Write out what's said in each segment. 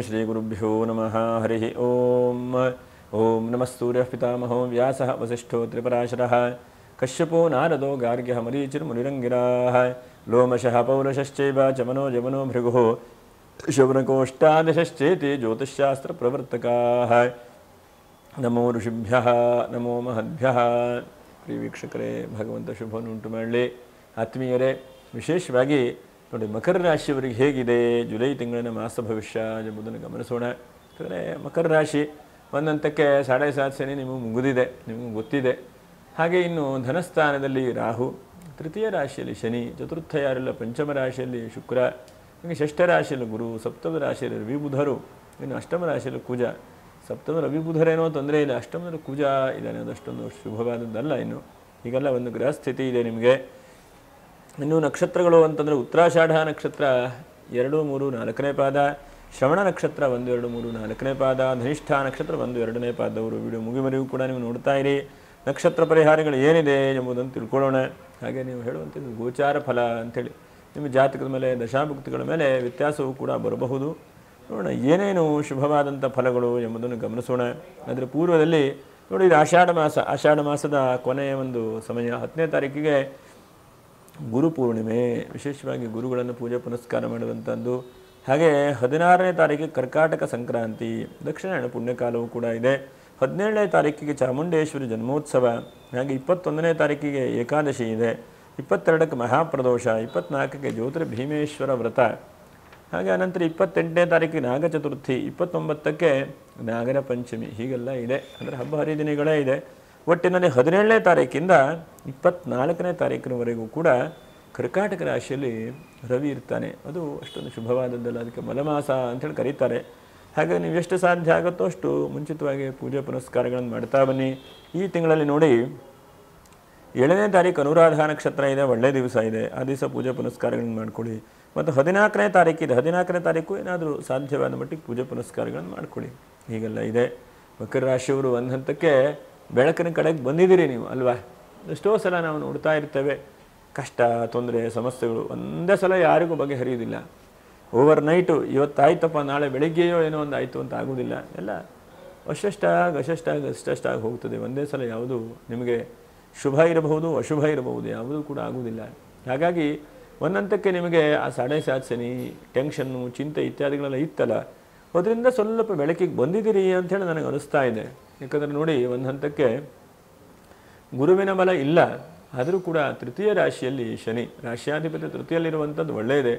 ಶ್ರೀ ಗುರುಭ್ಯೋ ನಮಃ ಹರಿ ಓಂ ಓಂ ನಮಃ ಸೂರ್ಯಃ ಪಿತಾಮಹೋ ವ್ಯಾಸಃ ವಸಿಷ್ಠೋ ತ್ರಿಪರಾಶರಃ ಕಶ್ಯಪೋ ನಾರದೋ ಗಾರ್ಗ್ಯಃ ಮರೀಚಿರ್ಮುನಿರಂಗಿರಾಃ ಲೋಮಶಃ ಪೌರುಷಶ್ಚೈವ ಚಮನೋ ಜಮನೋ ಭೃಗುಃ ಶೌನಕೋಷ್ಟಾದಶಶ್ಚೇತಿ ಜ್ಯೋತಿಷ್ಶಾಸ್ತ್ರಪ್ರವರ್ತಕಾಃ ನಮೋ ಋಷಿಭ್ಯಃ ನಮೋ ಮಹದ್ಭ್ಯಃ. ಪ್ರಿಯ ವೀಕ್ಷಕರೇ, ಭಗವಂತ ಶುಭವನ್ನು ಉಂಟು ಮಾಡಲಿ. ಆತ್ಮೀಯರೇ, ವಿಶೇಷವಾಗಿ ನೋಡಿ, ಮಕರ ರಾಶಿಯವರಿಗೆ ಹೇಗಿದೆ ಜುಲೈ ತಿಂಗಳಿನ ಮಾಸ ಭವಿಷ್ಯ ಎಂಬುದನ್ನು ಗಮನಿಸೋಣ. ಯಾಕಂದರೆ ಮಕರ ರಾಶಿ ಒಂದಂತಕ್ಕೆ 7.5 ಶನಿ ನಿಮಗೆ ಮುಗಿದಿದೆ, ನಿಮಗೆ ಗೊತ್ತಿದೆ. ಹಾಗೆ ಇನ್ನು ಧನಸ್ಥಾನದಲ್ಲಿ ರಾಹು, ತೃತೀಯ ರಾಶಿಯಲ್ಲಿ ಶನಿ, ಚತುರ್ಥ ಯಾರೆಲ್ಲ ಪಂಚಮ ರಾಶಿಯಲ್ಲಿ ಶುಕ್ರ, ಹೀಗೆ ಷಷ್ಠ ರಾಶಿಯಲ್ಲಿ ಗುರು, ಸಪ್ತಮ ರಾಶಿಯಲ್ಲಿ ರವಿ ಬುಧರು, ಇನ್ನು ಅಷ್ಟಮ ರಾಶಿಯಲ್ಲಿ ಕುಜ. ಸಪ್ತಮ ರವಿ ಬುಧರೇನೋ ತೊಂದರೆ ಇಲ್ಲ, ಅಷ್ಟಮದಲ್ಲಿ ಕುಜ ಇದ್ದಾನೆ, ಅದಷ್ಟೊಂದು ಶುಭವಾದದ್ದಲ್ಲ. ಇನ್ನು ಹೀಗೆಲ್ಲ ಒಂದು ಗ್ರಹ ಸ್ಥಿತಿ ಇದೆ ನಿಮಗೆ. ಇನ್ನು ನಕ್ಷತ್ರಗಳು ಅಂತಂದರೆ ಉತ್ತರಾಷಾಢ ನಕ್ಷತ್ರ 2, 3, 4ನೇ ಪಾದ, ಶ್ರವಣ ನಕ್ಷತ್ರ 1, 2, 3, 4ನೇ ಪಾದ, ಧನಿಷ್ಠ ನಕ್ಷತ್ರ 1, 2ನೇ ಪಾದವರು. ವಿಡಿಯೋ ಮುಗಿವರೆಗೂ ಕೂಡ ನೀವು ನೋಡ್ತಾ ಇರಿ. ನಕ್ಷತ್ರ ಪರಿಹಾರಗಳು ಏನಿದೆ ಎಂಬುದನ್ನು ತಿಳ್ಕೊಳ್ಳೋಣ. ಹಾಗೆ ನೀವು ಹೇಳುವಂಥದ್ದು ಗೋಚಾರ ಫಲ ಅಂಥೇಳಿ ನಿಮ್ಮ ಜಾತಕದ ಮೇಲೆ, ದಶಾಭುಕ್ತಿಗಳ ಮೇಲೆ ವ್ಯತ್ಯಾಸವೂ ಕೂಡ ಬರಬಹುದು. ನೋಡೋಣ ಏನೇನು ಶುಭವಾದಂಥ ಫಲಗಳು ಎಂಬುದನ್ನು ಗಮನಿಸೋಣ. ಅದರ ಪೂರ್ವದಲ್ಲಿ ನೋಡಿ, ಇದು ಆಷಾಢ ಮಾಸದ ಕೊನೆಯ ಒಂದು ಸಮಯ. 10ನೇ ತಾರೀಕಿಗೆ ಗುರು ಪೂರ್ಣಿಮೆ, ವಿಶೇಷವಾಗಿ ಗುರುಗಳನ್ನು ಪೂಜೆ ಪುನಸ್ಕಾರ ಮಾಡುವಂಥದ್ದು. ಹಾಗೆ 16ನೇ ತಾರೀಕಿಗೆ ಕರ್ಕಾಟಕ ಸಂಕ್ರಾಂತಿ, ದಕ್ಷಿಣಾಯಣ ಪುಣ್ಯಕಾಲವೂ ಕೂಡ ಇದೆ. 17ನೇ ತಾರೀಕಿಗೆ ಚಾಮುಂಡೇಶ್ವರಿ ಜನ್ಮೋತ್ಸವ. ಹಾಗೆ 21ನೇ ತಾರೀಕಿಗೆ ಏಕಾದಶಿ ಇದೆ. 22ಕ್ಕೆ ಮಹಾಪ್ರದೋಷ, 24ಕ್ಕೆ ಜ್ಯೋತಿರ್ಭೀಮೇಶ್ವರ ವ್ರತ. ಹಾಗೆ ಅನಂತರ 28ನೇ ತಾರೀಕಿಗೆ ನಾಗ ಚತುರ್ಥಿ, 29ಕ್ಕೆ ನಾಗರ ಪಂಚಮಿ. ಹೀಗೆಲ್ಲ ಇದೆ, ಅಂದರೆ ಹಬ್ಬ ಹರಿದಿನಗಳೇ ಇದೆ. ಒಟ್ಟಿನಲ್ಲಿ 17ನೇ ತಾರೀಕಿಂದ 24ನೇ ತಾರೀಕಿನವರೆಗೂ ಕೂಡ ಕರ್ಕಾಟಕ ರಾಶಿಯಲ್ಲಿ ರವಿ ಇರ್ತಾನೆ. ಅದು ಅಷ್ಟೊಂದು ಶುಭವಾದದ್ದಲ್ಲ, ಅದಕ್ಕೆ ಮಲಮಾಸ ಅಂಥೇಳಿ ಕರೀತಾರೆ. ಹಾಗೆ ನೀವು ಎಷ್ಟು ಸಾಧ್ಯ ಆಗುತ್ತೋ ಅಷ್ಟು ಮುಂಚಿತವಾಗಿ ಪೂಜೆ ಪುನಸ್ಕಾರಗಳನ್ನು ಮಾಡ್ತಾ ಬನ್ನಿ. ಈ ತಿಂಗಳಲ್ಲಿ ನೋಡಿ, 7ನೇ ತಾರೀಕು ಅನುರಾಧ ನಕ್ಷತ್ರ ಇದೆ, ಒಳ್ಳೆಯ ದಿವಸ ಇದೆ. ಆ ದಿವಸ ಪೂಜೆ ಪುನಸ್ಕಾರಗಳನ್ನು ಮಾಡ್ಕೊಳ್ಳಿ. ಮತ್ತು 14ನೇ ತಾರೀಕಿದೆ, 14ನೇ ತಾರೀಕು ಏನಾದರೂ ಸಾಧ್ಯವಾದ ಮಟ್ಟಿಗೆ ಪೂಜೆ ಪುನಸ್ಕಾರಗಳನ್ನು ಮಾಡ್ಕೊಳ್ಳಿ. ಹೀಗೆಲ್ಲ ಇದೆ. ಮಕರ ರಾಶಿಯವರು ಒಂದು ಹಂತಕ್ಕೆ ಬೆಳಕಿನ ಕಡೆಗೆ ಬಂದಿದ್ದೀರಿ ನೀವು ಅಲ್ವಾ. ಎಷ್ಟೋ ಸಲ ನಾವು ನೋಡ್ತಾ ಇರ್ತೇವೆ, ಕಷ್ಟ, ತೊಂದರೆ, ಸಮಸ್ಯೆಗಳು ಒಂದೇ ಸಲ ಯಾರಿಗೂ ಬಗೆಹರಿಯೋದಿಲ್ಲ. ಓವರ್ ನೈಟು ಇವತ್ತಾಯ್ತಪ್ಪ ನಾಳೆ ಬೆಳಿಗ್ಗೆಯೋ ಏನೋ ಒಂದು ಆಯಿತು ಅಂತ ಆಗೋದಿಲ್ಲ. ಎಲ್ಲ ಅಷ್ಟಷ್ಟಾಗಿ ಹೋಗ್ತದೆ. ಒಂದೇ ಸಲ ಯಾವುದು ನಿಮಗೆ ಶುಭ ಇರಬಹುದು, ಅಶುಭ ಇರಬಹುದು, ಯಾವುದೂ ಕೂಡ ಆಗುವುದಿಲ್ಲ. ಹಾಗಾಗಿ ಒಂದಂತಕ್ಕೆ ನಿಮಗೆ ಆ 7.5 ಶನಿ, ಟೆನ್ಷನ್ನು, ಚಿಂತೆ ಇತ್ಯಾದಿಗಳೆಲ್ಲ ಇತ್ತಲ್ಲ, ಅದರಿಂದ ಸ್ವಲ್ಪ ಬೆಳಕಿಗೆ ಬಂದಿದ್ದೀರಿ ಅಂಥೇಳಿ ನನಗೆ ಅನಿಸ್ತಾ ಇದೆ. ಯಾಕಂದರೆ ನೋಡಿ, ಒಂದು ಹಂತಕ್ಕೆ ಗುರುವಿನ ಬಲ ಇಲ್ಲ, ಆದರೂ ಕೂಡ ತೃತೀಯ ರಾಶಿಯಲ್ಲಿ ಶನಿ, ರಾಶ್ಯಾಧಿಪತಿ ತೃತೀಯಲ್ಲಿರುವಂಥದ್ದು ಒಳ್ಳೆಯದೇ.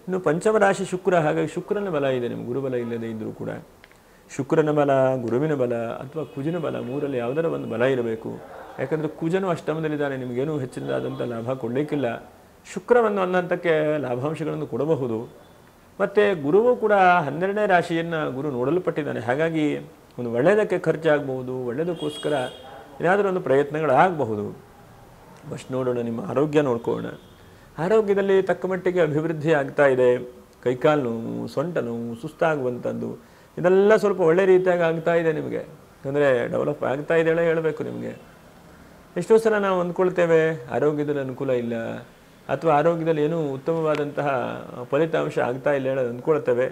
ಇನ್ನು ಪಂಚಮ ರಾಶಿ ಶುಕ್ರ, ಹಾಗಾಗಿ ಶುಕ್ರನ ಬಲ ಇದೆ ನಿಮಗೆ, ಗುರುಬಲ ಇಲ್ಲದೆ ಇದ್ದರೂ ಕೂಡ. ಶುಕ್ರನ ಬಲ, ಗುರುವಿನ ಬಲ ಅಥವಾ ಕುಜನ ಬಲ, ಮೂರಲ್ಲಿ ಯಾವುದರ ಒಂದು ಬಲ ಇರಬೇಕು. ಯಾಕಂದರೆ ಕುಜನು ಅಷ್ಟಮದಲ್ಲಿದ್ದಾನೆ, ನಿಮಗೇನೂ ಹೆಚ್ಚಿನದಾದಂಥ ಲಾಭ ಕೊಡಲಿಕ್ಕಿಲ್ಲ. ಶುಕ್ರವನ್ನು ಒಂದು ಹಂತಕ್ಕೆ ಲಾಭಾಂಶಗಳನ್ನು ಕೊಡಬಹುದು. ಮತ್ತು ಗುರುವು ಕೂಡ 12ನೇ ರಾಶಿಯನ್ನು ಗುರು ನೋಡಲ್ಪಟ್ಟಿದ್ದಾನೆ. ಹಾಗಾಗಿ ಒಂದು ಒಳ್ಳೆಯದಕ್ಕೆ ಖರ್ಚಾಗಬಹುದು, ಒಳ್ಳೆಯದಕ್ಕೋಸ್ಕರ ಏನಾದರೂ ಒಂದು ಪ್ರಯತ್ನಗಳಾಗಬಹುದು. ಫಸ್ಟ್ ನೋಡೋಣ, ನಿಮ್ಮ ಆರೋಗ್ಯ ನೋಡ್ಕೊಳ್ಳೋಣ. ಆರೋಗ್ಯದಲ್ಲಿ ತಕ್ಕ ಮಟ್ಟಿಗೆ ಅಭಿವೃದ್ಧಿ ಆಗ್ತಾ ಇದೆ. ಕೈಕಾಲು ನೋವು, ಸೊಂಟ ನೋವು, ಸುಸ್ತಾಗುವಂಥದ್ದು ಇದೆಲ್ಲ ಸ್ವಲ್ಪ ಒಳ್ಳೆ ರೀತಿಯಾಗಿ ಆಗ್ತಾ ಇದೆ ನಿಮಗೆ. ಅಂದರೆ ಡೆವಲಪ್ ಆಗ್ತಾ ಇದೆ ಹೇಳಬೇಕು ನಿಮಗೆ. ಎಷ್ಟೋ ಸಲ ನಾವು ಅಂದ್ಕೊಳ್ತೇವೆ ಆರೋಗ್ಯದಲ್ಲಿ ಅನುಕೂಲ ಇಲ್ಲ, ಅಥವಾ ಆರೋಗ್ಯದಲ್ಲಿ ಏನೂ ಉತ್ತಮವಾದಂತಹ ಫಲಿತಾಂಶ ಆಗ್ತಾ ಇಲ್ಲ ಹೇಳೋದು ಅಂದ್ಕೊಳ್ತೇವೆ.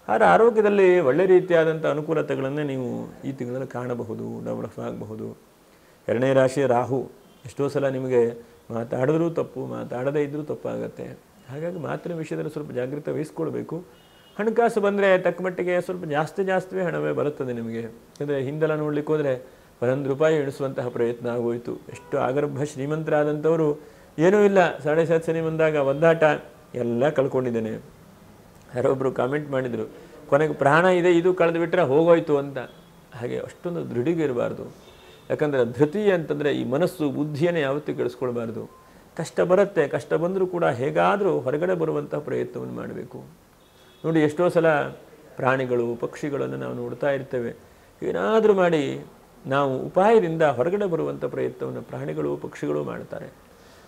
ಆದರೆ ಆರೋಗ್ಯದಲ್ಲಿ ಒಳ್ಳೆ ರೀತಿಯಾದಂಥ ಅನುಕೂಲತೆಗಳನ್ನೇ ನೀವು ಈ ತಿಂಗಳಲ್ಲಿ ಕಾಣಬಹುದು, ಡೆವಲಪ್ ಆಗಬಹುದು. 2ನೇ ರಾಶಿ ರಾಹು, ಎಷ್ಟೋ ಸಲ ನಿಮಗೆ ಮಾತಾಡಿದ್ರೂ ತಪ್ಪು, ಮಾತಾಡದೇ ಇದ್ದರೂ ತಪ್ಪಾಗತ್ತೆ. ಹಾಗಾಗಿ ಮಾತಿನ ವಿಷಯದಲ್ಲಿ ಸ್ವಲ್ಪ ಜಾಗೃತಿ ವಹಿಸ್ಕೊಳ್ಬೇಕು. ಹಣಕಾಸು ಬಂದರೆ ತಕ್ಕ ಮಟ್ಟಿಗೆ ಸ್ವಲ್ಪ ಜಾಸ್ತಿ ಹಣವೇ ಬರುತ್ತದೆ ನಿಮಗೆ. ಯಾಕಂದರೆ ಹಿಂದೆಲ್ಲ ನೋಡ್ಲಿಕ್ಕೆ ಹೋದರೆ 1 ರೂಪಾಯಿ ಎಣಿಸುವಂತಹ ಪ್ರಯತ್ನ ಆಗೋಯಿತು. ಎಷ್ಟು ಆಗರ್ಭ ಶ್ರೀಮಂತರಾದಂಥವರು ಏನೂ ಇಲ್ಲ, 7.5 ಶನಿ ಬಂದಾಗ ಒದ್ದಾಟ ಎಲ್ಲ ಕಳ್ಕೊಂಡಿದ್ದೇನೆ. ಯಾರೊಬ್ಬರು ಕಾಮೆಂಟ್ ಮಾಡಿದರು, ಕೊನೆಗೆ ಪ್ರಾಣ ಇದೆ, ಇದು ಕಳೆದು ಬಿಟ್ಟರೆ ಹೋಗೋಯ್ತು ಅಂತ. ಹಾಗೆ ಅಷ್ಟೊಂದು ದೃಢಿಗೆ ಇರಬಾರ್ದು. ಯಾಕಂದರೆ ಧೃತಿ ಅಂತಂದರೆ ಈ ಮನಸ್ಸು, ಬುದ್ಧಿಯನ್ನೇ ಯಾವತ್ತೂ ಕೆಡಿಸ್ಕೊಳ್ಬಾರ್ದು. ಕಷ್ಟ ಬರುತ್ತೆ, ಕಷ್ಟ ಬಂದರೂ ಕೂಡ ಹೇಗಾದರೂ ಹೊರಗಡೆ ಬರುವಂಥ ಪ್ರಯತ್ನವನ್ನು ಮಾಡಬೇಕು. ನೋಡಿ, ಎಷ್ಟೋ ಸಲ ಪ್ರಾಣಿಗಳು, ಪಕ್ಷಿಗಳನ್ನು ನಾವು ನೋಡ್ತಾ ಇರ್ತೇವೆ. ಏನಾದರೂ ಮಾಡಿ ನಾವು ಉಪಾಯದಿಂದ ಹೊರಗಡೆ ಬರುವಂಥ ಪ್ರಯತ್ನವನ್ನು ಪ್ರಾಣಿಗಳು, ಪಕ್ಷಿಗಳು ಮಾಡ್ತಾರೆ.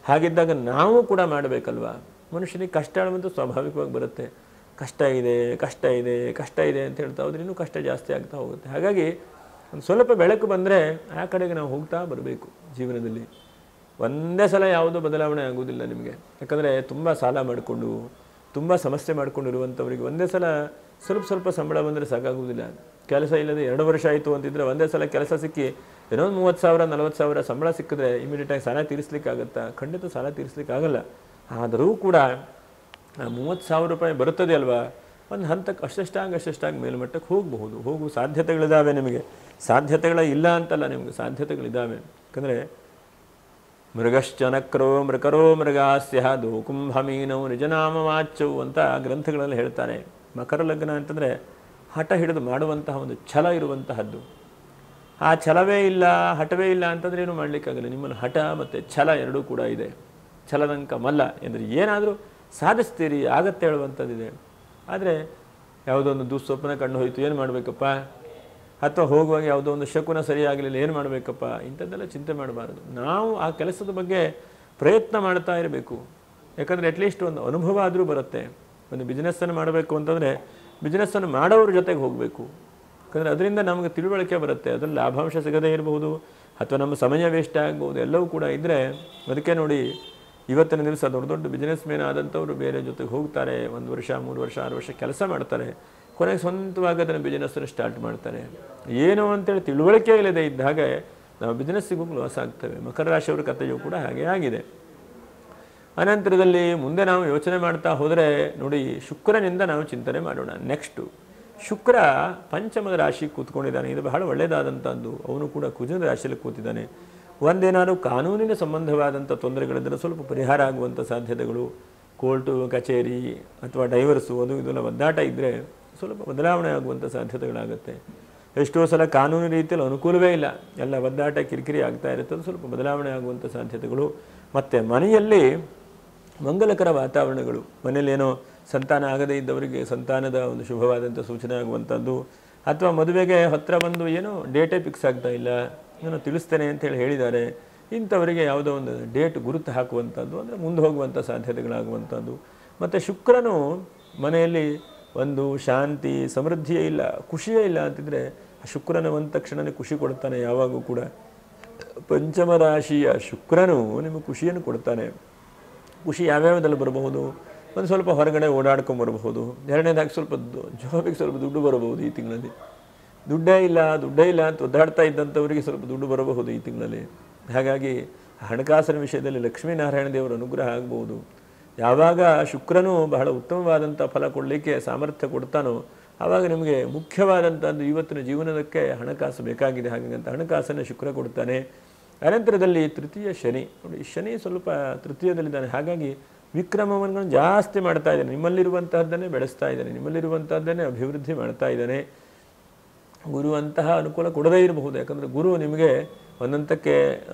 ಹಾಗಿದ್ದಾಗ ನಾವು ಕೂಡ ಮಾಡಬೇಕಲ್ವಾ. ಮನುಷ್ಯನಿಗೆ ಕಷ್ಟ ಅನ್ನುವಂಥ ಸ್ವಾಭಾವಿಕವಾಗಿ ಬರುತ್ತೆ. ಕಷ್ಟ ಇದೆ ಅಂತ ಹೇಳ್ತಾ ಹೋದ್ರೆ ಇನ್ನೂ ಕಷ್ಟ ಜಾಸ್ತಿ ಆಗ್ತಾ ಹೋಗುತ್ತೆ. ಹಾಗಾಗಿ ಒಂದು ಸ್ವಲ್ಪ ಬೆಳಕು ಬಂದರೆ ಆ ಕಡೆಗೆ ನಾವು ಹೋಗ್ತಾ ಬರಬೇಕು. ಜೀವನದಲ್ಲಿ ಒಂದೇ ಸಲ ಯಾವುದೂ ಬದಲಾವಣೆ ಆಗುವುದಿಲ್ಲ ನಿಮಗೆ. ಯಾಕಂದರೆ ತುಂಬ ಸಾಲ ಮಾಡಿಕೊಂಡು, ತುಂಬ ಸಮಸ್ಯೆ ಮಾಡಿಕೊಂಡಿರುವಂಥವರಿಗೆ ಒಂದೇ ಸಲ ಸ್ವಲ್ಪ ಸ್ವಲ್ಪ ಸಂಬಳ ಬಂದರೆ ಸಾಕಾಗುವುದಿಲ್ಲ. ಕೆಲಸ ಇಲ್ಲದೆ 2 ವರ್ಷ ಆಯಿತು ಅಂತಿದ್ರೆ ಒಂದೇ ಸಲ ಕೆಲಸ ಸಿಕ್ಕಿ ಏನೋ 30,000 40,000 ಸಂಬಳ ಸಿಕ್ಕಿದ್ರೆ ಇಮಿಡಿಯೇಟಾಗಿ ಸಾಲ ತೀರಿಸ್ಲಿಕ್ಕಾಗತ್ತಾ? ಖಂಡಿತ ಸಾಲ ತೀರಿಸ್ಲಿಕ್ಕಾಗಲ್ಲ. ಆದರೂ ಕೂಡ ಆ 30,000 ರೂಪಾಯಿ ಬರುತ್ತದೆ ಅಲ್ವಾ, ಒಂದು ಹಂತಕ್ಕೆ ಅಷ್ಟಷ್ಟಾಗಿ ಮೇಲ್ಮಟ್ಟಕ್ಕೆ ಹೋಗಬಹುದು. ಹೋಗುವ ಸಾಧ್ಯತೆಗಳಿದ್ದಾವೆ ನಿಮಗೆ. ಸಾಧ್ಯತೆಗಳ ಇಲ್ಲ ಅಂತಲ್ಲ, ನಿಮಗೆ ಸಾಧ್ಯತೆಗಳಿದ್ದಾವೆ. ಯಾಕಂದರೆ ಮೃಗಶ್ಚನಕ್ರೋ ಮೃಕರೋ ಮೃಗಾಸ್ಯ ದೋಕುಂಭಮೀನವು ನಿಜನಾಮವಾಚ್ಯವು ಅಂತ ಗ್ರಂಥಗಳಲ್ಲಿ ಹೇಳ್ತಾರೆ. ಮಕರ ಲಗ್ನ ಅಂತಂದರೆ ಹಠ ಹಿಡಿದು ಮಾಡುವಂತಹ ಒಂದು ಛಲ ಇರುವಂತಹದ್ದು. ಆ ಛಲವೇ ಇಲ್ಲ, ಹಠವೇ ಇಲ್ಲ ಅಂತಂದರೆ ಏನು ಮಾಡಲಿಕ್ಕಾಗಲ್ಲ. ನಿಮ್ಮಲ್ಲಿ ಹಠ ಮತ್ತು ಛಲ ಎರಡೂ ಕೂಡ ಇದೆ. ಛಲದಂಕ ಮಲ್ಲ ಎಂದರೆ ಏನಾದರೂ ಸಾಧಿಸ್ತೀರಿ, ಆಗತ್ತೆ ಹೇಳುವಂಥದ್ದಿದೆ. ಆದರೆ ಯಾವುದೋ ಒಂದು ದುಸ್ವಪ್ನ ಕಂಡು ಹೋಯಿತು, ಏನು ಮಾಡಬೇಕಪ್ಪ? ಅಥವಾ ಹೋಗುವಾಗ ಯಾವುದೋ ಒಂದು ಶಕುನ ಸರಿಯಾಗಲಿಲ್ಲ, ಏನು ಮಾಡಬೇಕಪ್ಪ? ಇಂಥದ್ದೆಲ್ಲ ಚಿಂತೆ ಮಾಡಬಾರದು. ನಾವು ಆ ಕೆಲಸದ ಬಗ್ಗೆ ಪ್ರಯತ್ನ ಮಾಡ್ತಾ ಇರಬೇಕು. ಯಾಕಂದರೆ ಅಟ್ಲೀಸ್ಟ್ ಒಂದು ಅನುಭವ ಆದರೂ ಬರುತ್ತೆ. ಒಂದು ಬಿಸ್ನೆಸ್ಸನ್ನು ಮಾಡಬೇಕು ಅಂತಂದರೆ ಬಿಸ್ನೆಸ್ಸನ್ನು ಮಾಡೋರ ಜೊತೆಗೆ ಹೋಗಬೇಕು. ಯಾಕಂದರೆ ಅದರಿಂದ ನಮಗೆ ತಿಳುವಳಿಕೆ ಬರುತ್ತೆ. ಅದರಲ್ಲಿ ಲಾಭಾಂಶ ಸಿಗದೇ ಇರಬಹುದು, ಅಥವಾ ನಮ್ಮ ಸಮಯ ವೇಸ್ಟ್ ಆಗ್ಬೋದು, ಎಲ್ಲವೂ ಕೂಡ ಇದ್ದರೆ. ಅದಕ್ಕೆ ನೋಡಿ, ಇವತ್ತಿನ ದಿವಸ ದೊಡ್ಡ ದೊಡ್ಡ ಬಿಸ್ನೆಸ್ ಮ್ಯಾನ್ ಆದಂಥವ್ರು ಬೇರೆ ಜೊತೆಗೆ ಹೋಗ್ತಾರೆ. 1 ವರ್ಷ 3 ವರ್ಷ 6 ವರ್ಷ ಕೆಲಸ ಮಾಡ್ತಾರೆ. ಕೊನೆಗೆ ಸ್ವಂತವಾಗಿ ಅದನ್ನು ಬಿಸ್ನೆಸ್ಸನ್ನು ಸ್ಟಾರ್ಟ್ ಮಾಡ್ತಾರೆ. ಏನು ಅಂತೇಳಿ ತಿಳುವಳಿಕೆ ಇಲ್ಲದೆ ಇದ್ದಾಗ ನಾವು ಬಿಸ್ನೆಸ್ಸಿಗೂ ಲಾಸ್ ಆಗ್ತೇವೆ. ಮಕರ ರಾಶಿಯವರ ಕಥೆಯೂ ಕೂಡ ಹಾಗೆ ಆಗಿದೆ. ಅನಂತರದಲ್ಲಿ ಮುಂದೆ ನಾವು ಯೋಚನೆ ಮಾಡ್ತಾ ಹೋದರೆ ನೋಡಿ, ಶುಕ್ರನಿಂದ ನಾವು ಚಿಂತನೆ ಮಾಡೋಣ. ನೆಕ್ಸ್ಟು ಶುಕ್ರ ಪಂಚಮದ ರಾಶಿ ಕೂತ್ಕೊಂಡಿದ್ದಾನೆ. ಇದು ಬಹಳ ಒಳ್ಳೆಯದಾದಂಥದ್ದು. ಅವನು ಕೂಡ ಕುಜನ ರಾಶಿಯಲ್ಲಿ ಕೂತಿದ್ದಾನೆ. ಒಂದೇನಾದ್ರು ಕಾನೂನಿನ ಸಂಬಂಧವಾದಂಥ ತೊಂದರೆಗಳಿದ್ದರೆ ಸ್ವಲ್ಪ ಪರಿಹಾರ ಆಗುವಂಥ ಸಾಧ್ಯತೆಗಳು, ಕೋರ್ಟು ಕಚೇರಿ ಅಥವಾ ಡೈವರ್ಸು ಅದು ಇದೆಲ್ಲ ಒದ್ದಾಟ ಇದ್ದರೆ ಸ್ವಲ್ಪ ಬದಲಾವಣೆ ಆಗುವಂಥ ಸಾಧ್ಯತೆಗಳಾಗುತ್ತೆ. ಎಷ್ಟೋ ಸಲ ಕಾನೂನು ರೀತಿಯಲ್ಲಿ ಅನುಕೂಲವೇ ಇಲ್ಲ, ಎಲ್ಲ ಒದ್ದಾಟ ಕಿರಿಕಿರಿ ಆಗ್ತಾ ಇರುತ್ತೆ. ಅದು ಸ್ವಲ್ಪ ಬದಲಾವಣೆ ಆಗುವಂಥ ಸಾಧ್ಯತೆಗಳು. ಮತ್ತು ಮನೆಯಲ್ಲಿ ಮಂಗಲಕರ ವಾತಾವರಣಗಳು, ಮನೆಯಲ್ಲಿ ಏನೋ ಸಂತಾನ ಆಗದೇ ಇದ್ದವರಿಗೆ ಸಂತಾನದ ಒಂದು ಶುಭವಾದಂಥ ಸೂಚನೆ ಆಗುವಂಥದ್ದು, ಅಥವಾ ಮದುವೆಗೆ ಹತ್ತಿರ ಬಂದು ಏನೋ ಡೇಟೇ ಫಿಕ್ಸ್ ಆಗ್ತಾ ಇಲ್ಲ, ನಾನು ತಿಳಿಸ್ತೇನೆ ಅಂತೇಳಿ ಹೇಳಿದ್ದಾರೆ, ಇಂಥವರಿಗೆ ಯಾವುದೋ ಒಂದು ಡೇಟ್ ಗುರುತು ಹಾಕುವಂಥದ್ದು, ಅಂದರೆ ಮುಂದೆ ಹೋಗುವಂಥ ಸಾಧ್ಯತೆಗಳಾಗುವಂಥದ್ದು. ಮತ್ತು ಶುಕ್ರನು ಮನೆಯಲ್ಲಿ ಒಂದು ಶಾಂತಿ ಸಮೃದ್ಧಿಯೇ ಇಲ್ಲ, ಖುಷಿಯೇ ಇಲ್ಲ ಅಂತಿದ್ರೆ ಆ ಶುಕ್ರನ ಒಂದ ತಕ್ಷಣವೇ ಖುಷಿ ಕೊಡ್ತಾನೆ. ಯಾವಾಗೂ ಕೂಡ ಪಂಚಮ ರಾಶಿಯ ಶುಕ್ರನು ನಿಮಗೆ ಖುಷಿಯನ್ನು ಕೊಡ್ತಾನೆ. ಖುಷಿ ಯಾವ್ಯಾವುದಲ್ಲಿ ಬರಬಹುದು? ಒಂದು ಸ್ವಲ್ಪ ಹೊರಗಡೆ ಓಡಾಡ್ಕೊಂಬರಬಹುದು. ಎರಡನೇದಾಗಿ ಸ್ವಲ್ಪ ಜಾಬಿಗೆ ಸ್ವಲ್ಪ ದುಡ್ಡು ಬರಬಹುದು ಈ ತಿಂಗಳಲ್ಲಿ. ದುಡ್ಡೇ ಇಲ್ಲ ಅಂತ ಒದ್ದಾಡ್ತಾ ಇದ್ದಂಥವರಿಗೆ ಸ್ವಲ್ಪ ದುಡ್ಡು ಬರಬಹುದು ಈ ತಿಂಗಳಲ್ಲಿ. ಹಾಗಾಗಿ ಹಣಕಾಸಿನ ವಿಷಯದಲ್ಲಿ ಲಕ್ಷ್ಮೀನಾರಾಯಣ ದೇವರ ಅನುಗ್ರಹ ಆಗಬಹುದು. ಯಾವಾಗ ಶುಕ್ರನು ಬಹಳ ಉತ್ತಮವಾದಂಥ ಫಲ ಕೊಡಲಿಕ್ಕೆ ಸಾಮರ್ಥ್ಯ ಕೊಡ್ತಾನೋ ಆವಾಗ ನಿಮಗೆ ಮುಖ್ಯವಾದಂಥದ್ದು ಇವತ್ತಿನ ಜೀವನಕ್ಕೆ ಹಣಕಾಸು ಬೇಕಾಗಿದೆ. ಹಾಗಂತ ಹಣಕಾಸನ್ನು ಶುಕ್ರ ಕೊಡ್ತಾನೆ. ಅನಂತರದಲ್ಲಿ ತೃತೀಯ ಶನಿ ನೋಡಿ, ಶನಿ ಸ್ವಲ್ಪ ತೃತೀಯದಲ್ಲಿದ್ದಾನೆ. ಹಾಗಾಗಿ ವಿಕ್ರಮವನ್ನು ಜಾಸ್ತಿ ಮಾಡ್ತಾ ಇದ್ದಾನೆ. ನಿಮ್ಮಲ್ಲಿರುವಂತಹದ್ದನ್ನೇ ಬೆಳೆಸ್ತಾ ಇದ್ದಾನೆ, ನಿಮ್ಮಲ್ಲಿರುವಂತಹದ್ದನ್ನೇ ಅಭಿವೃದ್ಧಿ ಮಾಡ್ತಾ ಇದ್ದಾನೆ. ಗುರು ಅಂತಹ ಅನುಕೂಲ ಕೊಡದೇ ಇರಬಹುದು. ಯಾಕಂದರೆ ಗುರು ನಿಮಗೆ ಒಂದಂತಕ್ಕೆ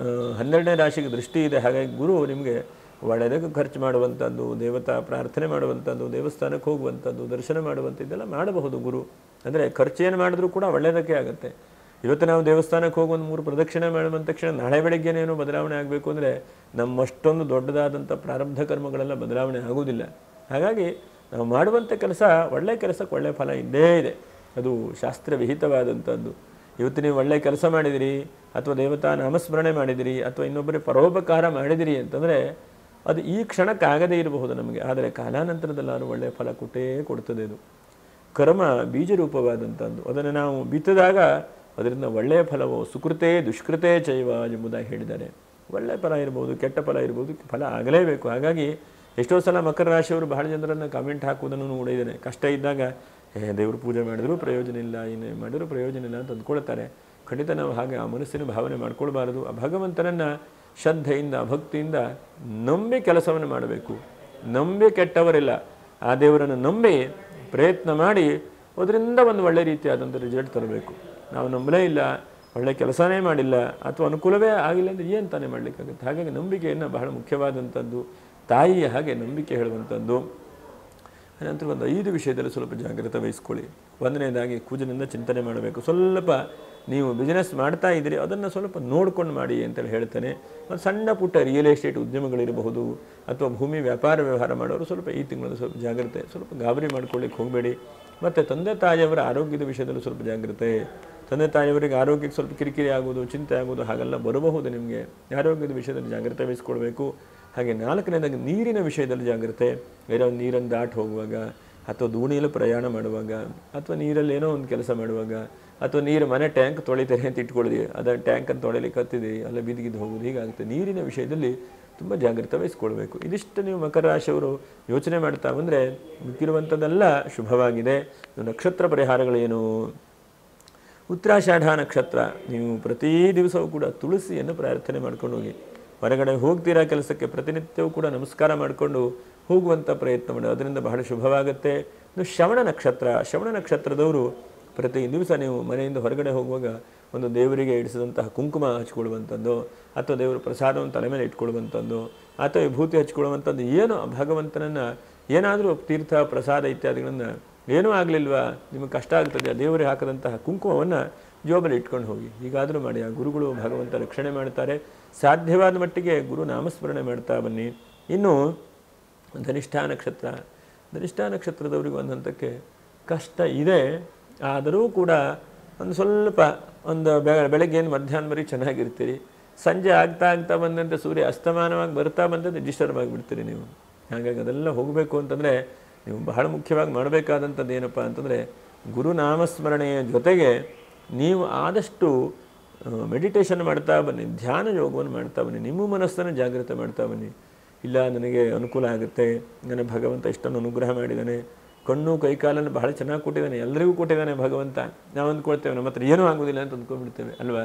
12ನೇ ರಾಶಿಗೆ ದೃಷ್ಟಿ ಇದೆ. ಹಾಗಾಗಿ ಗುರು ನಿಮಗೆ ಒಳ್ಳೆಯದಕ್ಕೆ ಖರ್ಚು ಮಾಡುವಂಥದ್ದು, ದೇವತಾ ಪ್ರಾರ್ಥನೆ ಮಾಡುವಂಥದ್ದು, ದೇವಸ್ಥಾನಕ್ಕೆ ಹೋಗುವಂಥದ್ದು, ದರ್ಶನ ಮಾಡುವಂಥದ್ದೆಲ್ಲ ಮಾಡಬಹುದು ಗುರು. ಅಂದರೆ ಖರ್ಚೇನು ಮಾಡಿದ್ರೂ ಕೂಡ ಒಳ್ಳೆಯದಕ್ಕೆ ಆಗುತ್ತೆ. ಇವತ್ತು ನಾವು ದೇವಸ್ಥಾನಕ್ಕೆ ಹೋಗಿ ಒಂದು 3 ಪ್ರದಕ್ಷಿಣೆ ಮಾಡುವಂಥ ತಕ್ಷಣ ನಾಳೆ ಬೆಳಗ್ಗೆನೇನೋ ಬದಲಾವಣೆ ಆಗಬೇಕು ಅಂದರೆ ನಮ್ಮಷ್ಟೊಂದು ದೊಡ್ಡದಾದಂಥ ಪ್ರಾರಬ್ಧ ಕರ್ಮಗಳೆಲ್ಲ ಬದಲಾವಣೆ ಆಗೋದಿಲ್ಲ. ಹಾಗಾಗಿ ನಾವು ಮಾಡುವಂಥ ಕೆಲಸ ಒಳ್ಳೆಯ ಕೆಲಸಕ್ಕೆ ಒಳ್ಳೆಯ ಫಲ ಇದ್ದೇ ಇದೆ. ಅದು ಶಾಸ್ತ್ರವಿಹಿತವಾದಂಥದ್ದು. ಇವತ್ತು ನೀವು ಒಳ್ಳೆಯ ಕೆಲಸ ಮಾಡಿದಿರಿ, ಅಥವಾ ದೇವತಾ ನಾಮಸ್ಮರಣೆ ಮಾಡಿದಿರಿ, ಅಥವಾ ಇನ್ನೊಬ್ಬರಿಗೆ ಪರೋಪಕಾರ ಮಾಡಿದಿರಿ ಅಂತಂದರೆ ಅದು ಈ ಕ್ಷಣಕ್ಕೆ ಆಗದೇ ಇರಬಹುದು ನಮಗೆ. ಆದರೆ ಕಾಲಾನಂತರದಲ್ಲಾರು ಒಳ್ಳೆಯ ಫಲ ಕೊಡ್ತದೆ. ಅದು ಕರ್ಮ ಬೀಜರೂಪವಾದಂಥದ್ದು. ಅದನ್ನು ನಾವು ಬಿತ್ತಿದಾಗ ಅದರಿಂದ ಒಳ್ಳೆಯ ಫಲವು ಸುಕೃತೇ ದುಷ್ಕೃತೇ ಚೈವ ಎಂಬುದಾಗಿ ಹೇಳಿದ್ದಾರೆ. ಒಳ್ಳೆಯ ಫಲ ಇರ್ಬೋದು, ಕೆಟ್ಟ ಫಲ ಇರ್ಬೋದು, ಫಲ ಆಗಲೇಬೇಕು. ಹಾಗಾಗಿ ಎಷ್ಟೋ ಸಲ ಮಕರ ರಾಶಿಯವರು ಬಹಳ ಜನರನ್ನು ಕಾಮೆಂಟ್ ಹಾಕುವುದನ್ನು ನೋಡಿದ್ದೇನೆ. ಕಷ್ಟ ಇದ್ದಾಗ ದೇವರು ಪೂಜೆ ಮಾಡಿದರೂ ಪ್ರಯೋಜನ ಇಲ್ಲ, ಏನೇ ಮಾಡಿದರೂ ಪ್ರಯೋಜನ ಇಲ್ಲ ಅಂತ ಅಂದ್ಕೊಳ್ತಾರೆ. ಖಂಡಿತ ನಾವು ಹಾಗೆ ಆ ಮನಸ್ಸಿನ ಭಾವನೆ ಮಾಡ್ಕೊಳ್ಬಾರದು. ಆ ಭಗವಂತನನ್ನು ಶ್ರದ್ಧೆಯಿಂದ ಭಕ್ತಿಯಿಂದ ನಂಬಿ ಕೆಲಸವನ್ನು ಮಾಡಬೇಕು. ನಂಬಿ ಕೆಟ್ಟವರಿಲ್ಲ, ಆ ದೇವರನ್ನು ನಂಬಿ ಪ್ರಯತ್ನ ಮಾಡಿ ಅದರಿಂದ ಒಂದು ಒಳ್ಳೆಯ ರೀತಿಯಾದಂಥ ರಿಸಲ್ಟ್ ತರಬೇಕು. ನಾವು ನಂಬಲೇ ಇಲ್ಲ, ಒಳ್ಳೆಯ ಕೆಲಸನೇ ಮಾಡಿಲ್ಲ, ಅಥವಾ ಅನುಕೂಲವೇ ಆಗಿಲ್ಲ ಅಂದರೆ ಏನು ತಾನೇ ಮಾಡಲಿಕ್ಕಾಗುತ್ತೆ. ಹಾಗಾಗಿ ನಂಬಿಕೆಯನ್ನು ಬಹಳ ಮುಖ್ಯವಾದಂಥದ್ದು. ತಾಯಿಯ ಹಾಗೆ ನಂಬಿಕೆ ಹೇಳುವಂಥದ್ದು. ಅನಂತರ ಒಂದು 5 ವಿಷಯದಲ್ಲಿ ಸ್ವಲ್ಪ ಜಾಗ್ರತೆ ವಹಿಸ್ಕೊಳ್ಳಿ. ಒಂದನೇದಾಗಿ ಕುಜನಿಂದ ಚಿಂತನೆ ಮಾಡಬೇಕು. ಸ್ವಲ್ಪ ನೀವು ಬಿಸ್ನೆಸ್ ಮಾಡ್ತಾ ಇದ್ದೀರಿ, ಅದನ್ನು ಸ್ವಲ್ಪ ನೋಡ್ಕೊಂಡು ಮಾಡಿ ಅಂತೇಳಿ ಹೇಳ್ತಾನೆ. ಒಂದು ಸಣ್ಣ ಪುಟ್ಟ ರಿಯಲ್ ಎಸ್ಟೇಟ್ ಉದ್ಯಮಗಳಿರಬಹುದು, ಅಥವಾ ಭೂಮಿ ವ್ಯಾಪಾರ ವ್ಯವಹಾರ ಮಾಡೋರು ಸ್ವಲ್ಪ ಈ ತಿಂಗಳಲ್ಲಿ ಸ್ವಲ್ಪ ಜಾಗ್ರತೆ, ಸ್ವಲ್ಪ ಗಾಬರಿ ಮಾಡ್ಕೊಳ್ಳಿಕ್ಕೆ ಹೋಗಬೇಡಿ. ಮತ್ತು ತಂದೆ ತಾಯಿಯವರ ಆರೋಗ್ಯದ ವಿಷಯದಲ್ಲೂ ಸ್ವಲ್ಪ ಜಾಗ್ರತೆ. ತಂದೆ ತಾಯಿಯವರಿಗೆ ಆರೋಗ್ಯಕ್ಕೆ ಸ್ವಲ್ಪ ಕಿರಿಕಿರಿ ಆಗೋದು, ಚಿಂತೆ ಆಗೋದು ಹಾಗೆಲ್ಲ ಬರಬಹುದು. ನಿಮಗೆ ಆರೋಗ್ಯದ ವಿಷಯದಲ್ಲಿ ಜಾಗ್ರತೆ ವಹಿಸ್ಕೊಳ್ಬೇಕು. ಹಾಗೆ 4ನೇದಾಗಿ ನೀರಿನ ವಿಷಯದಲ್ಲಿ ಜಾಗ್ರತೆ. ಬೇರೆ ಒಂದು ನೀರನ್ನು ದಾಟಿ ಹೋಗುವಾಗ ಅಥವಾ ದೋಣಿಯಲ್ಲಿ ಪ್ರಯಾಣ ಮಾಡುವಾಗ ಅಥವಾ ನೀರಲ್ಲಿ ಏನೋ ಒಂದು ಕೆಲಸ ಮಾಡುವಾಗ ಅಥವಾ ನೀರು ಮನೆ ಟ್ಯಾಂಕ್ ತೊಳಿತಾರೆ ಅಂತ ಇಟ್ಕೊಳ್ಳಿ, ಅದನ್ನು ಟ್ಯಾಂಕನ್ನು ತೊಳಿಲಿಕ್ಕೆ ಹತ್ತಿದೆ ಅಲ್ಲ ಬಿದ್ದಿದ್ದು ಹೋಗೋದು, ಹೀಗಾಗುತ್ತೆ. ನೀರಿನ ವಿಷಯದಲ್ಲಿ ತುಂಬ ಜಾಗ್ರತೆ ವಹಿಸ್ಕೊಳ್ಬೇಕು. ಇದಿಷ್ಟು ನೀವು ಮಕರ ರಾಶಿಯವರು ಯೋಚನೆ ಮಾಡ್ತಾ ಬಂದರೆ ಮಿಕ್ಕಿರುವಂಥದ್ದೆಲ್ಲ ಶುಭವಾಗಿದೆ. ನಕ್ಷತ್ರ ಪರಿಹಾರಗಳೇನು? ಉತ್ತರಾಷಾಢ ನಕ್ಷತ್ರ, ನೀವು ಪ್ರತಿ ದಿವಸವೂ ಕೂಡ ತುಳಸಿಯನ್ನು ಪ್ರಾರ್ಥನೆ ಮಾಡ್ಕೊಂಡು ಹೋಗಿ. ಹೊರಗಡೆ ಹೋಗ್ತೀರಾ ಕೆಲಸಕ್ಕೆ, ಪ್ರತಿನಿತ್ಯವೂ ಕೂಡ ನಮಸ್ಕಾರ ಮಾಡಿಕೊಂಡು ಹೋಗುವಂಥ ಪ್ರಯತ್ನ ಮಾಡಿ, ಅದರಿಂದ ಬಹಳ ಶುಭವಾಗುತ್ತೆ. ಇನ್ನು ಶ್ರವಣ ನಕ್ಷತ್ರ, ಶ್ರವಣ ನಕ್ಷತ್ರದವರು ಪ್ರತಿ ದಿವಸ ನೀವು ಮನೆಯಿಂದ ಹೊರಗಡೆ ಹೋಗುವಾಗ ಒಂದು ದೇವರಿಗೆ ಇಡಿಸಿದಂತಹ ಕುಂಕುಮ ಹಚ್ಕೊಳ್ಳುವಂಥದ್ದು ಅಥವಾ ದೇವರ ಪ್ರಸಾದವನ್ನು ತಲೆ ಮೇಲೆ ಇಟ್ಕೊಳ್ಳುವಂಥದ್ದು ಅಥವಾ ವಿಭೂತಿ ಹಚ್ಕೊಳ್ಳುವಂಥದ್ದು, ಏನು ಭಗವಂತನನ್ನು ಏನಾದರೂ ತೀರ್ಥ ಪ್ರಸಾದ ಇತ್ಯಾದಿಗಳನ್ನು ಏನೂ ಆಗಲಿಲ್ವಾ, ನಿಮಗೆ ಕಷ್ಟ ಆಗ್ತದೆ, ದೇವರಿಗೆ ಹಾಕದಂತಹ ಕುಂಕುಮವನ್ನು ಜೋಬಲ್ಲಿ ಇಟ್ಕೊಂಡು ಹೋಗಿ. ಹೀಗಾದರೂ ಮಾಡಿ. ಆ ಗುರುಗಳು ಭಗವಂತ ರಕ್ಷಣೆ ಮಾಡ್ತಾರೆ. ಸಾಧ್ಯವಾದ ಮಟ್ಟಿಗೆ ಗುರು ನಾಮಸ್ಮರಣೆ ಮಾಡ್ತಾ ಬನ್ನಿ. ಇನ್ನು ಧನಿಷ್ಠಾ ನಕ್ಷತ್ರ, ಧನಿಷ್ಠಾ ನಕ್ಷತ್ರದವರಿಗೂ ಒಂದು ಹಂತಕ್ಕೆ ಕಷ್ಟ ಇದೆ. ಆದರೂ ಕೂಡ ಒಂದು ಸ್ವಲ್ಪ ಬೆಳಗ್ಗೆಯನ್ನು ಮಧ್ಯಾಹ್ನವರೆಗೆ ಚೆನ್ನಾಗಿರ್ತೀರಿ. ಸಂಜೆ ಆಗ್ತಾ ಬಂದಂತೆ ಸೂರ್ಯ ಅಸ್ತಮಾನವಾಗಿ ಬರ್ತಾ ಬಂದಂತೆ ಡಿಸ್ಟರ್ಬ್ ಆಗಿಬಿಡ್ತೀರಿ ನೀವು. ಹಾಗಾಗಿ ಅದೆಲ್ಲ ಹೋಗಬೇಕು ಅಂತಂದರೆ ನೀವು ಬಹಳ ಮುಖ್ಯವಾಗಿ ಮಾಡಬೇಕಾದಂಥದ್ದು ಏನಪ್ಪ ಅಂತಂದರೆ ಗುರುನಾಮಸ್ಮರಣೆಯ ಜೊತೆಗೆ ನೀವು ಆದಷ್ಟು ಮೆಡಿಟೇಷನ್ ಮಾಡ್ತಾ ಬನ್ನಿ, ಧ್ಯಾನ ಯೋಗವನ್ನು ಮಾಡ್ತಾ ಬನ್ನಿ, ನಿಮ್ಮ ಮನಸ್ಸನ್ನು ಜಾಗೃತ ಮಾಡ್ತಾ ಬನ್ನಿ. ಇಲ್ಲ ನನಗೆ ಅನುಕೂಲ ಆಗುತ್ತೆ, ನನಗೆ ಭಗವಂತ ಇಷ್ಟನ್ನು ಅನುಗ್ರಹ ಮಾಡಿದ್ದಾನೆ, ಕಣ್ಣು ಕೈಕಾಲನ್ನು ಬಹಳ ಚೆನ್ನಾಗಿ ಕೊಟ್ಟಿದ್ದಾನೆ, ಎಲ್ಲರಿಗೂ ಕೊಟ್ಟಿದ್ದಾನೆ ಭಗವಂತ, ನಾವು ಅಂದ್ಕೊಳ್ತೇವೆ ನಮ್ಮ ಹತ್ರ ಏನೂ ಆಗೋದಿಲ್ಲ ಅಂತ ಅಂದ್ಕೊಂಡ್ಬಿಡ್ತೇವೆ ಅಲ್ವಾ.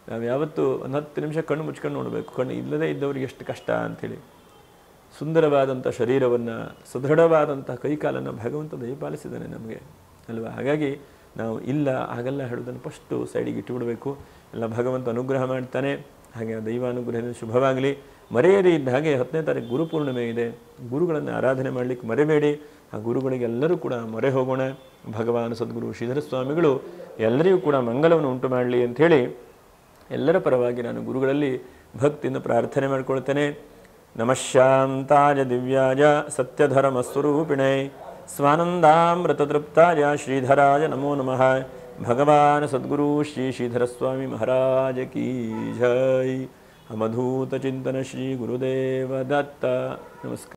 ನಾವು ಯಾವತ್ತೂ ಒಂದು 10 ನಿಮಿಷ ಕಣ್ಣು ಮುಚ್ಕೊಂಡು ನೋಡಬೇಕು, ಕಣ್ಣು ಇಲ್ಲದೇ ಇದ್ದವರಿಗೆ ಎಷ್ಟು ಕಷ್ಟ ಅಂಥೇಳಿ. ಸುಂದರವಾದಂಥ ಶರೀರವನ್ನು, ಸುದೃಢವಾದಂಥ ಕೈಕಾಲನ್ನು ಭಗವಂತ ದಯಪಾಲಿಸಿದ್ದಾನೆ ನಮಗೆ ಅಲ್ವಾ. ಹಾಗಾಗಿ ನಾವು ಇಲ್ಲ ಹಾಗೆಲ್ಲ ಹೇಳೋದನ್ನು ಫಸ್ಟು ಸೈಡಿಗೆ ಇಟ್ಟುಬಿಡಬೇಕು. ಎಲ್ಲ ಭಗವಂತ ಅನುಗ್ರಹ ಮಾಡ್ತಾನೆ. ಹಾಗೆ ಆ ದೈವಾನುಗ್ರಹದಿಂದ ಶುಭವಾಗಲಿ. ಮರೆಯದೇ ಇದ್ದ ಹಾಗೆ 10ನೇ ತಾರೀಕು ಗುರುಪೂರ್ಣಿಮೆ ಇದೆ. ಗುರುಗಳನ್ನು ಆರಾಧನೆ ಮಾಡಲಿಕ್ಕೆ ಮರೆಬೇಡಿ. ಆ ಗುರುಗಳಿಗೆಲ್ಲರೂ ಕೂಡ ಮೊರೆ ಹೋಗೋಣ. ಭಗವಾನ್ ಸದ್ಗುರು ಶ್ರೀಧರ ಸ್ವಾಮಿಗಳು ಎಲ್ಲರಿಗೂ ಕೂಡ ಮಂಗಲವನ್ನು ಉಂಟು ಮಾಡಲಿ ಅಂಥೇಳಿ ಎಲ್ಲರ ಪರವಾಗಿ ನಾನು ಗುರುಗಳಲ್ಲಿ ಭಕ್ತಿಯಿಂದ ಪ್ರಾರ್ಥನೆ ಮಾಡಿಕೊಳ್ತೇನೆ. ನಮಃ ಶಾಂತಾಯ ದಿವ್ಯಾಯ ಸತ್ಯಧರ್ಮಸ್ವರೂಪಿಣೇ ಸ್ವಾನಂದಾಮೃತತೃಪ್ತಾಯ ಶ್ರೀಧರಾಯ ನಮೋ ನಮಃ. ಭಗವಾನ್ ಸದ್ಗುರು ಶ್ರೀ ಶ್ರೀಧರ ಸ್ವಾಮಿ ಮಹಾರಾಜ ಕೀ ಜೈ. ಅವಧೂತ ಚಿಂತನ ಶ್ರೀ ಗುರುದೇವ ದತ್ತ. ನಮಸ್ಕಾರ.